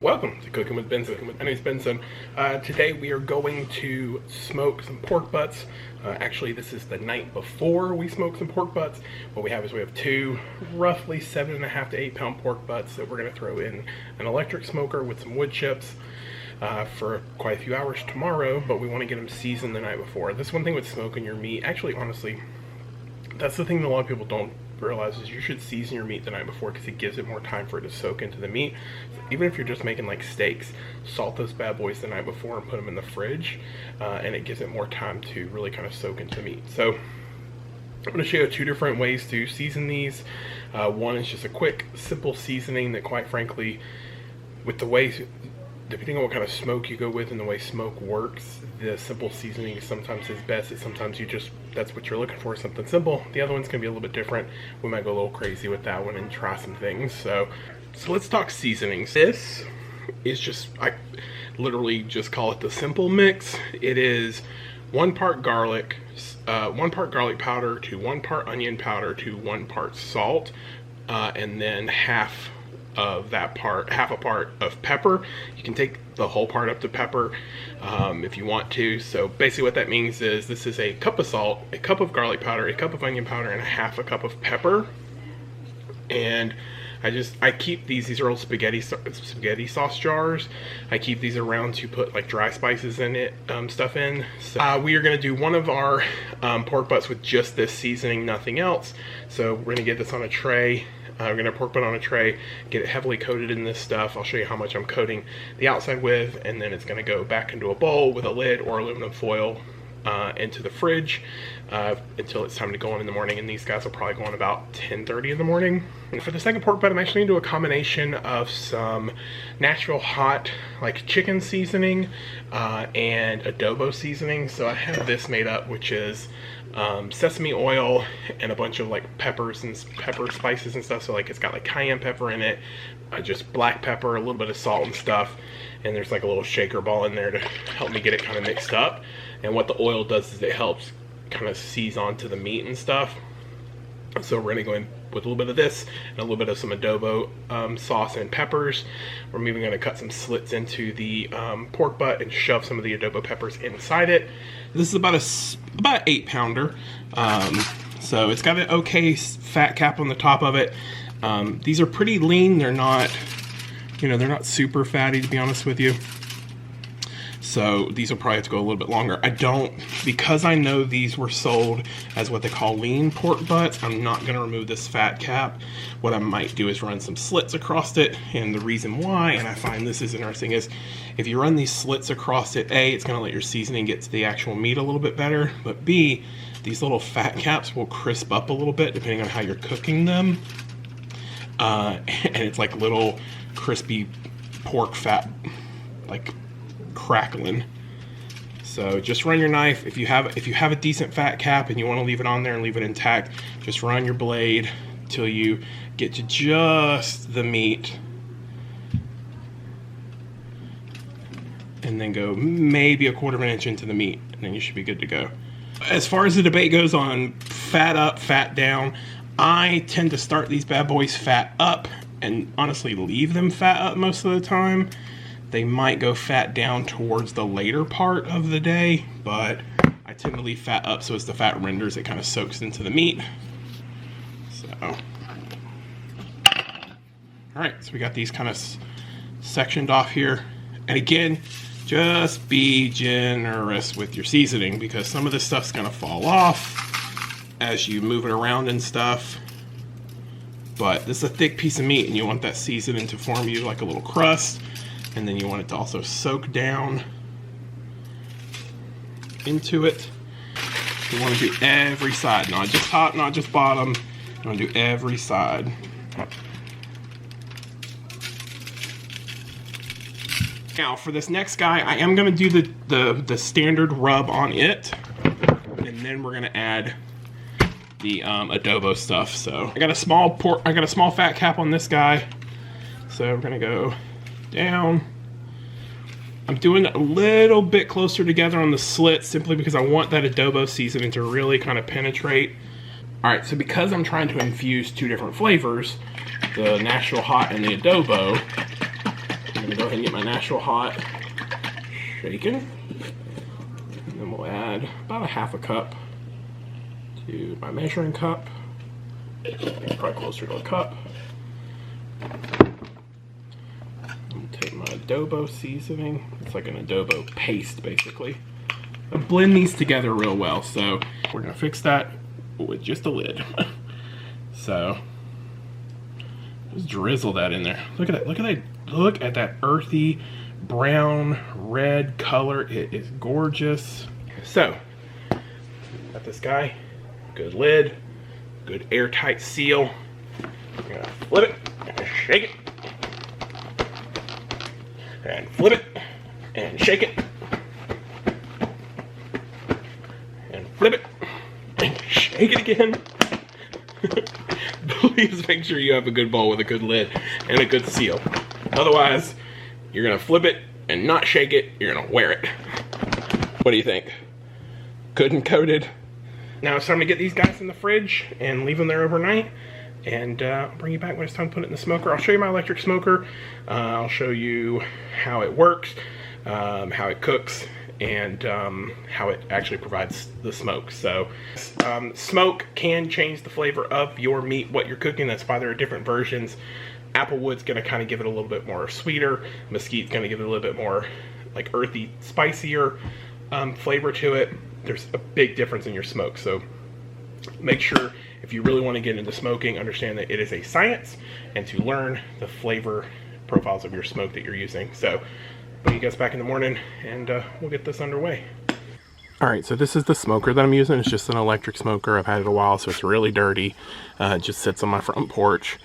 Welcome to Cooking with Benson. My name is Benson. Today we are going to smoke some pork butts. Actually, this is the night before we smoke some pork butts. What we have is two roughly 7.5 to 8 pound pork butts that we're going to throw in an electric smoker with some wood chips for quite a few hours tomorrow, but we want to get them seasoned the night before. This one thing with smoking your meat, actually, honestly, that's the thing that a lot of people don't realize is you should season your meat the night before because it gives it more time for it to soak into the meat. So even if you're just making like steaks, salt those bad boys the night before and put them in the fridge, and it gives it more time to really kind of soak into the meat. So I'm going to show you 2 different ways to season these. One is just a quick, simple seasoning that, quite frankly, with the way, depending on what kind of smoke you go with and the way smoke works, the simple seasoning sometimes is best. Sometimes that's what you're looking for, something simple. The other one's gonna be a little bit different. We might go a little crazy with that one and try some things. So let's talk seasonings. This is just, I literally just call it the simple mix. It is 1 part garlic, 1 part garlic powder to 1 part onion powder to 1 part salt, and then half a part of pepper. You can take the whole part up to pepper if you want to. So basically what that means is this is a cup of salt, a cup of garlic powder, a cup of onion powder, and a cup of pepper. And I keep these are old spaghetti sauce jars. I keep these around to put like dry spices in it, stuff in. So we are going to do one of our pork butts with just this seasoning, nothing else. So we're going to get this on a tray. We're going to pork butt on a tray, get it heavily coated in this stuff. I'll show you how much I'm coating the outside with, and then it's going to go back into a bowl with a lid or aluminum foil into the fridge until it's time to go on in the morning. And these guys will probably go on about 10:30 in the morning. And for the second pork butt, I'm actually going to do a combination of some Nashville hot like chicken seasoning and adobo seasoning. So I have this made up, which is sesame oil and a bunch of like peppers and pepper spices and stuff. So like it's got like cayenne pepper in it, just black pepper, a little bit of salt and stuff, and there's like a little shaker ball in there to help me get it kind of mixed up. And what the oil does is it helps kind of seize onto the meat and stuff. So we're gonna go in with a little bit of this and a little bit of some adobo sauce and peppers. We're even gonna cut some slits into the pork butt and shove some of the adobo peppers inside it. This is about an 8 pounder. So it's got an okay fat cap on the top of it. These are pretty lean. They're not, they're not super fatty, to be honest with you. So these will probably have to go a little bit longer. Because I know these were sold as what they call lean pork butts, I'm not going to remove this fat cap. What I might do is run some slits across it. And the reason why, and I find this is interesting, is if you run these slits across it, A, it's going to let your seasoning get to the actual meat a little bit better. But B, these little fat caps will crisp up a little bit depending on how you're cooking them. And it's like little crispy pork fat, like crackling. So just run your knife. If you have a decent fat cap and you want to leave it on there and leave it intact, just run your blade till you get to just the meat, and then go maybe a 1/4 inch into the meat, and then you should be good to go. As far as the debate goes on fat up, fat down, I tend to start these bad boys fat up and honestly leave them fat up most of the time. They might go fat down towards the later part of the day, but I tend to leave fat up so as the fat renders, it kind of soaks into the meat. So, alright, so we got these kind of sectioned off here. And again, just be generous with your seasoning because some of this stuff's going to fall off as you move it around and stuff. But this is a thick piece of meat and you want that seasoning to form you like a little crust. And then you want it to also soak down into it. You want to do every side, not just top, not just bottom. You want to do every side. Now for this next guy, I am going to do the standard rub on it, and then we're going to add the adobo stuff. So I got a small fat cap on this guy. So we're going to go down. I'm doing it a little bit closer together on the slit simply because I want that adobo seasoning to really kind of penetrate. Alright, so because I'm trying to infuse 2 different flavors, the Nashville hot and the adobo, I'm gonna go ahead and get my natural hot shaken. And then we'll add about a half a cup to my measuring cup. Probably closer to a cup. I'm gonna take my adobo seasoning. It's like an adobo paste, basically. I blend these together real well, so we're gonna fix that with just a lid. So just drizzle that in there. Look at that, look at that, look at that earthy brown red color. It is gorgeous. So got this guy, good lid, good airtight seal. I'm gonna flip it and shake it, and flip it and shake it, and flip it and shake it again. Please make sure you have a good bowl with a good lid and a good seal. Otherwise, you're gonna flip it and not shake it, you're gonna wear it. What do you think? Good and coated? Now it's time to get these guys in the fridge and leave them there overnight, and I'll bring you back when it's time to put it in the smoker. I'll show you my electric smoker. I'll show you how it works, how it cooks, and how it actually provides the smoke. So smoke can change the flavor of your meat, what you're cooking. That's why there are different versions. Applewood's gonna kind of give it a little bit more sweeter. Mesquite's gonna give it a little bit more like earthy, spicier flavor to it. There's a big difference in your smoke. So make sure, if you really want to get into smoking, understand that it is a science, and to learn the flavor profiles of your smoke that you're using. So I'll see you guys back in the morning, and we'll get this underway. Alright, so this is the smoker that I'm using. It's just an electric smoker. I've had it a while, so it's really dirty. It just sits on my front porch.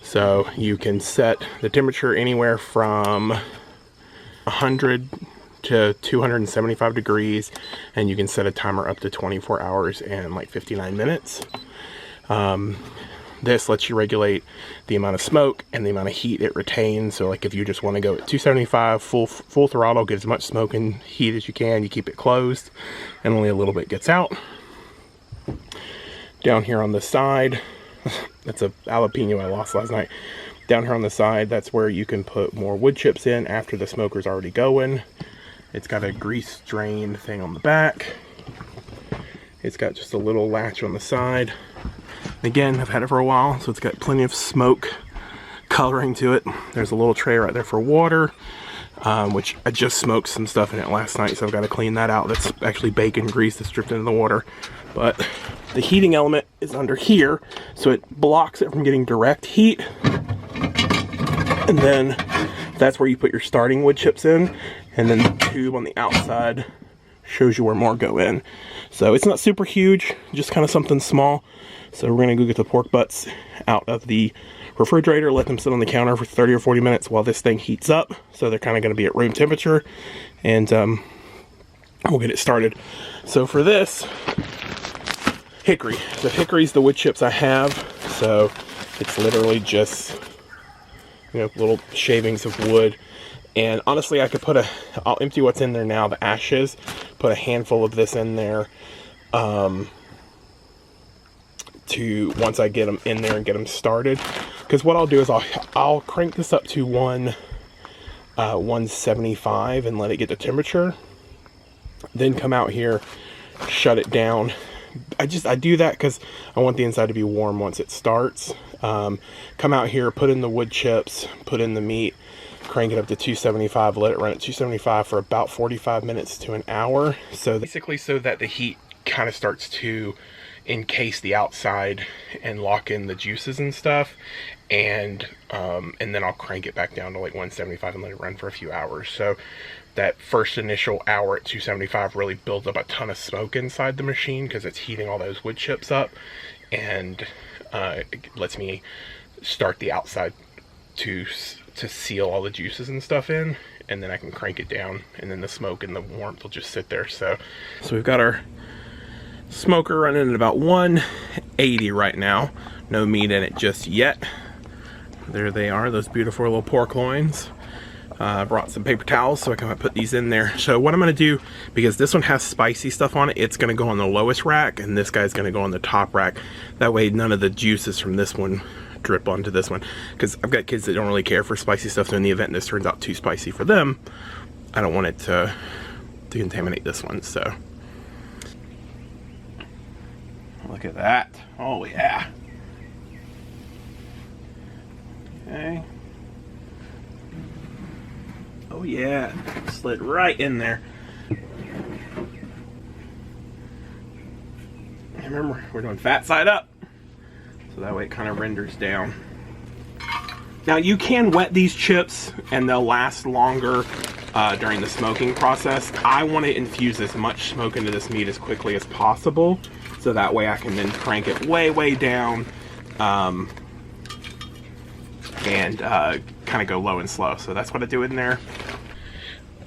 So you can set the temperature anywhere from 100 to 275 degrees, and you can set a timer up to 24 hours and like 59 minutes. This lets you regulate the amount of smoke and the amount of heat it retains. So like if you just want to go at 275 full throttle, get as much smoke and heat as you can, you keep it closed and only a little bit gets out. Down here on the side, that's a jalapeno I lost last night. Down here on the side, that's where you can put more wood chips in after the smoker's already going. It's got a grease drain thing on the back. It's got just a little latch on the side. Again, I've had it for a while, so it's got plenty of smoke coloring to it. There's a little tray right there for water, which I just smoked some stuff in it last night, so I've got to clean that out. That's actually bacon grease that's dripped into the water. But the heating element is under here, so it blocks it from getting direct heat. And then that's where you put your starting wood chips in, and then the tube on the outside shows you where more go in. So it's not super huge, just kind of something small. So we're gonna go get the pork butts out of the refrigerator, let them sit on the counter for 30 or 40 minutes while this thing heats up. So they're kind of gonna be at room temperature, and we'll get it started. So for this, hickory. So hickory's the wood chips I have. So it's literally just, you know, little shavings of wood. And honestly, I could put I'll empty what's in there now, the ashes, put a handful of this in there, once I get them in there and get them started. Because what I'll do is I'll crank this up to 175 and let it get the temperature. Then come out here, shut it down. I do that because I want the inside to be warm once it starts. Come out here, put in the wood chips, put in the meat, crank it up to 275, let it run at 275 for about 45 minutes to an hour. So basically so that the heat kind of starts to encase the outside and lock in the juices and stuff. And then I'll crank it back down to like 175 and let it run for a few hours. So that first initial hour at 275 really builds up a ton of smoke inside the machine because it's heating all those wood chips up, and it lets me start the outside to seal all the juices and stuff in, and then I can crank it down, and then the smoke and the warmth will just sit there. So we've got our smoker running at about 180 right now. No meat in it just yet. There they are, those beautiful little pork loins. I brought some paper towels so I can put these in there. So what I'm going to do, because this one has spicy stuff on it, it's going to go on the lowest rack, and this guy's going to go on the top rack. That way none of the juices from this one drip onto this one, because I've got kids that don't really care for spicy stuff, so in the event this turns out too spicy for them, I don't want it to contaminate this one. So look at that. Oh yeah. Okay. Oh yeah, slid right in there. Remember, we're doing fat side up, so that way it kind of renders down. Now you can wet these chips and they'll last longer during the smoking process. I want to infuse as much smoke into this meat as quickly as possible, so that way I can then crank it way down and kind of go low and slow. So that's what I do in there.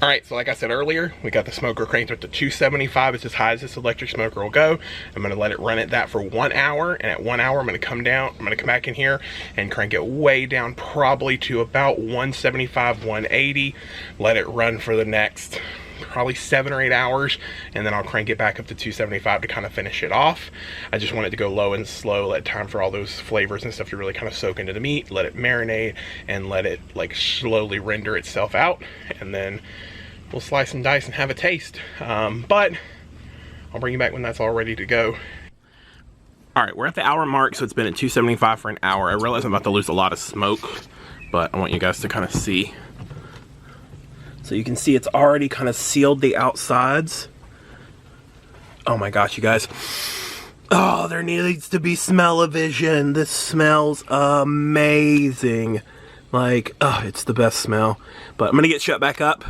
All right, so like I said earlier, we got the smoker cranked up to 275. It's as high as this electric smoker will go. I'm gonna let it run at that for 1 hour, and at 1 hour, I'm gonna come back in here and crank it way down, probably to about 175, 180. Let it run for the next probably 7 or 8 hours, and then I'll crank it back up to 275 to kind of finish it off. I just want it to go low and slow, let time for all those flavors and stuff to really kind of soak into the meat, let it marinate, and let it like slowly render itself out, and then we'll slice and dice and have a taste. But I'll bring you back when that's all ready to go. All right, we're at the hour mark, so it's been at 275 for an hour. I realize I'm about to lose a lot of smoke, but I want you guys to kind of see. So you can see it's already kind of sealed the outsides. Oh my gosh, you guys. Oh, there needs to be smell-o-vision. This smells amazing. Like, oh, it's the best smell. But I'm gonna get shut back up.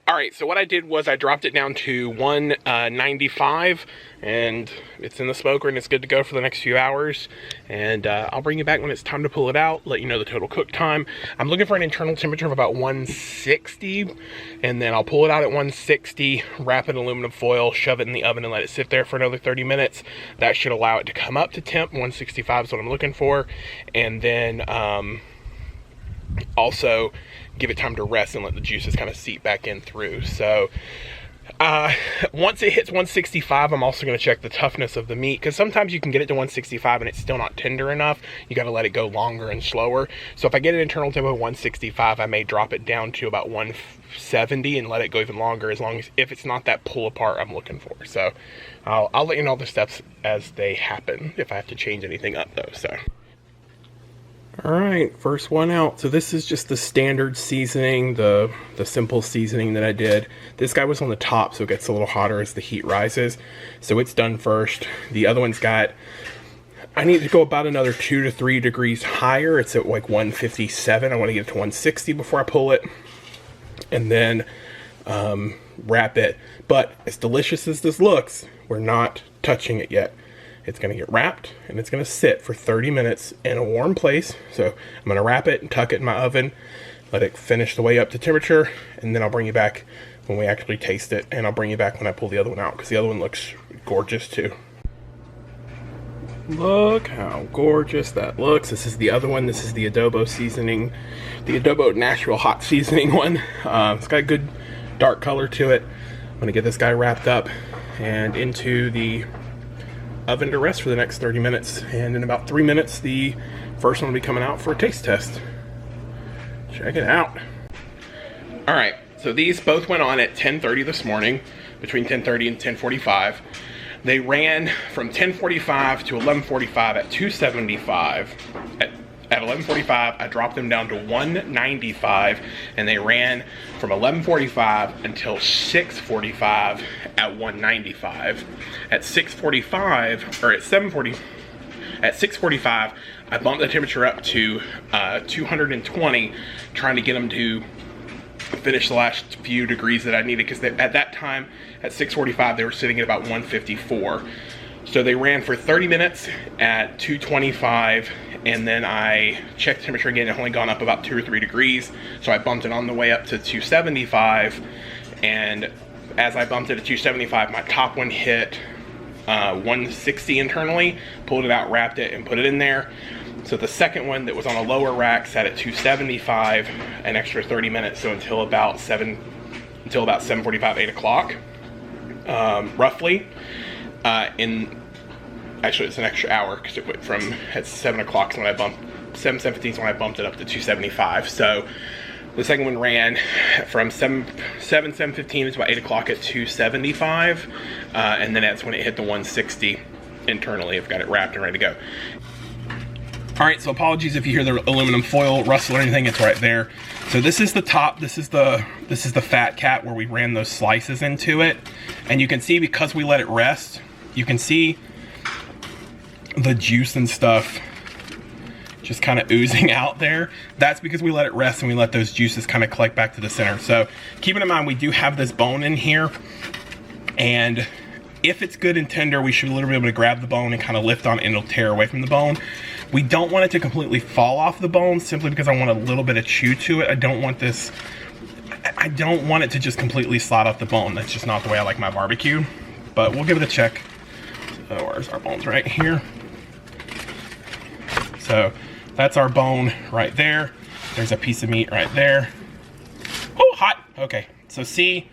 All right, so what I did was I dropped it down to 195, and it's in the smoker and it's good to go for the next few hours. And I'll bring you back when it's time to pull it out, let you know the total cook time. I'm looking for an internal temperature of about 160, and then I'll pull it out at 160, wrap it in aluminum foil, shove it in the oven, and let it sit there for another 30 minutes. That should allow it to come up to temp. 165 is what I'm looking for. And then also give it time to rest and let the juices kind of seep back in through. So once it hits 165, I'm also going to check the toughness of the meat, because sometimes you can get it to 165 and it's still not tender enough. You got to let it go longer and slower. So if I get an internal temp of 165, I may drop it down to about 170 and let it go even longer, as long as if it's not that pull apart I'm looking for. So I'll let you know the steps as they happen, if I have to change anything up though. So all right, first one out. So this is just the standard seasoning, the simple seasoning that I did. This guy was on the top, so it gets a little hotter as the heat rises. So it's done first. The other one's I need to go about another 2 to 3 degrees higher. It's at like 157. I want to get it to 160 before I pull it. And then wrap it. But as delicious as this looks, we're not touching it yet. It's going to get wrapped, and it's going to sit for 30 minutes in a warm place. So I'm going to wrap it and tuck it in my oven, let it finish the way up to temperature, and then I'll bring you back when we actually taste it, and I'll bring you back when I pull the other one out, because the other one looks gorgeous too. Look how gorgeous that looks. This is the other one. This is the adobo seasoning, the adobo Nashville hot seasoning one. It's got a good dark color to it. I'm going to get this guy wrapped up and into the oven to rest for the next 30 minutes, and in about 3 minutes the first one will be coming out for a taste test. Check it out. All right, so these both went on at 10:30 this morning, between 10:30 and 10:45. They ran from 10:45 to 11:45 at 275. At 11:45, I dropped them down to 195, and they ran from 11:45 until 6:45 at 195. At 6:45, or at 7:40, at 6:45, I bumped the temperature up to 220, trying to get them to finish the last few degrees that I needed, because at that time, at 6:45, they were sitting at about 154. So they ran for 30 minutes at 225, and then I checked the temperature again. It had only gone up about 2 or 3 degrees, so I bumped it on the way up to 275, and as I bumped it to 275, my top one hit 160 internally, pulled it out, wrapped it, and put it in there. So the second one that was on a lower rack sat at 275, an extra 30 minutes, so until about 7:45, 8 o'clock, roughly. Actually, it's an extra hour, because it went from at 7 o'clock when I 715 is when I bumped it up to 275. So the second one ran from 715 to about 8 o'clock at 275, and then that's when it hit the 160 internally. I've got it wrapped and ready to go. All right, so apologies if you hear the aluminum foil rustle or anything. It's right there. So this is the top. This is the fat cat where we ran those slices into it, and you can see because we let it rest, you can see the juice and stuff just kind of oozing out there. That's because we let it rest and we let those juices kind of collect back to the center. So keeping in mind, we do have this bone in here, and if it's good and tender, we should literally be able to grab the bone and kind of lift on it and it'll tear away from the bone. We don't want it to completely fall off the bone simply because I want a little bit of chew to it. I don't want it to just completely slide off the bone. That's just not the way I like my barbecue, but we'll give it a check. So where's our bones? Right here. So that's our bone right there. There's a piece of meat right there. Oh, hot. Okay, so see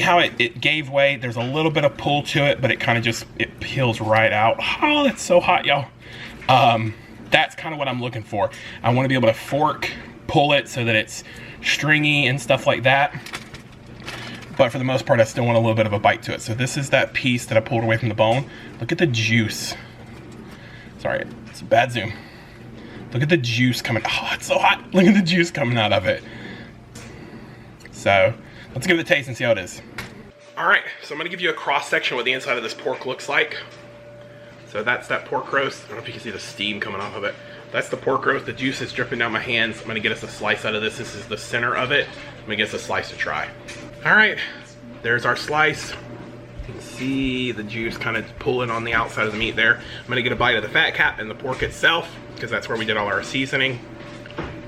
how it gave way? There's a little bit of pull to it, but it kind of it peels right out. Oh, it's so hot, y'all. That's kind of what I'm looking for. I want to be able to pull it so that it's stringy and stuff like that. But for the most part, I still want a little bit of a bite to it. So this is that piece that I pulled away from the bone. Look at the juice. Sorry, it's a bad zoom. Look at the juice coming. Oh, it's so hot. Look at the juice coming out of it. So let's give it a taste and see how it is. All right, so I'm gonna give you a cross section of what the inside of this pork looks like. So that's that pork roast. I don't know if you can see the steam coming off of it. That's the pork roast. The juice is dripping down my hands. I'm gonna get us a slice out of this. This is the center of it. I'm gonna get us a slice to try. All right, there's our slice. You can see the juice kind of pulling on the outside of the meat there. I'm gonna get a bite of the fat cap and the pork itself, because that's where we did all our seasoning.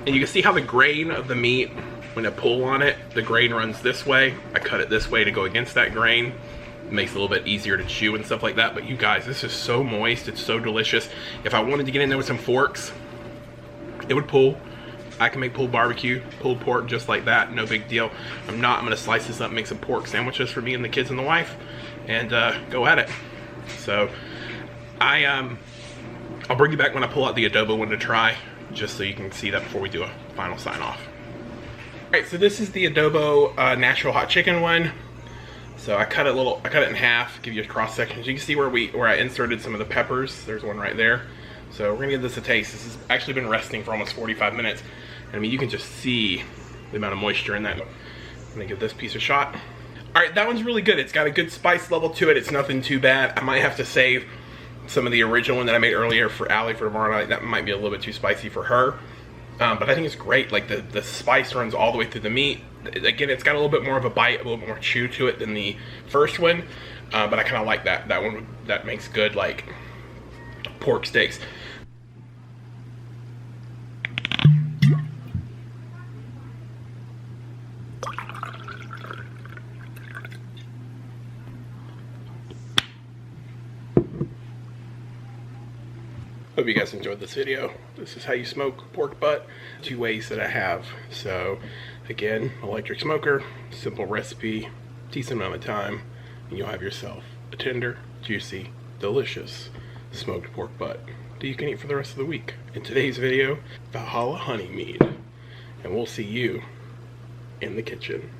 And you can see how the grain of the meat, when I pull on it, the grain runs this way. I cut it this way to go against that grain. It makes it a little bit easier to chew and stuff like that. But you guys, this is so moist. It's so delicious. If I wanted to get in there with some forks, it would pull. I can make pulled barbecue, pulled pork just like that. No big deal. I'm gonna slice this up and make some pork sandwiches for me and the kids and the wife, and go at it. So I'll bring you back when I pull out the adobo one to try, just so you can see that before we do a final sign off. All right, so this is the adobo natural hot chicken one. So I cut it in half, give you a cross section. You can see where I inserted some of the peppers. There's one right there. So we're gonna give this a taste. This has actually been resting for almost 45 minutes. And I mean, you can just see the amount of moisture in that. I'm gonna give this piece a shot. All right, that one's really good. It's got a good spice level to it. It's nothing too bad. I might have to save some of the original one that I made earlier for Allie for tomorrow night. That might be a little bit too spicy for her. But I think it's great. Like the spice runs all the way through the meat. Again, it's got a little bit more of a bite, a little bit more chew to it than the first one. But I kind of like that. That one, that makes good like pork steaks. Hope you guys enjoyed this video. This is how you smoke pork butt. 2 ways that I have. So again, electric smoker, simple recipe, decent amount of time, and you'll have yourself a tender, juicy, delicious smoked pork butt that you can eat for the rest of the week. In today's video, Valhalla honey mead, and we'll see you in the kitchen.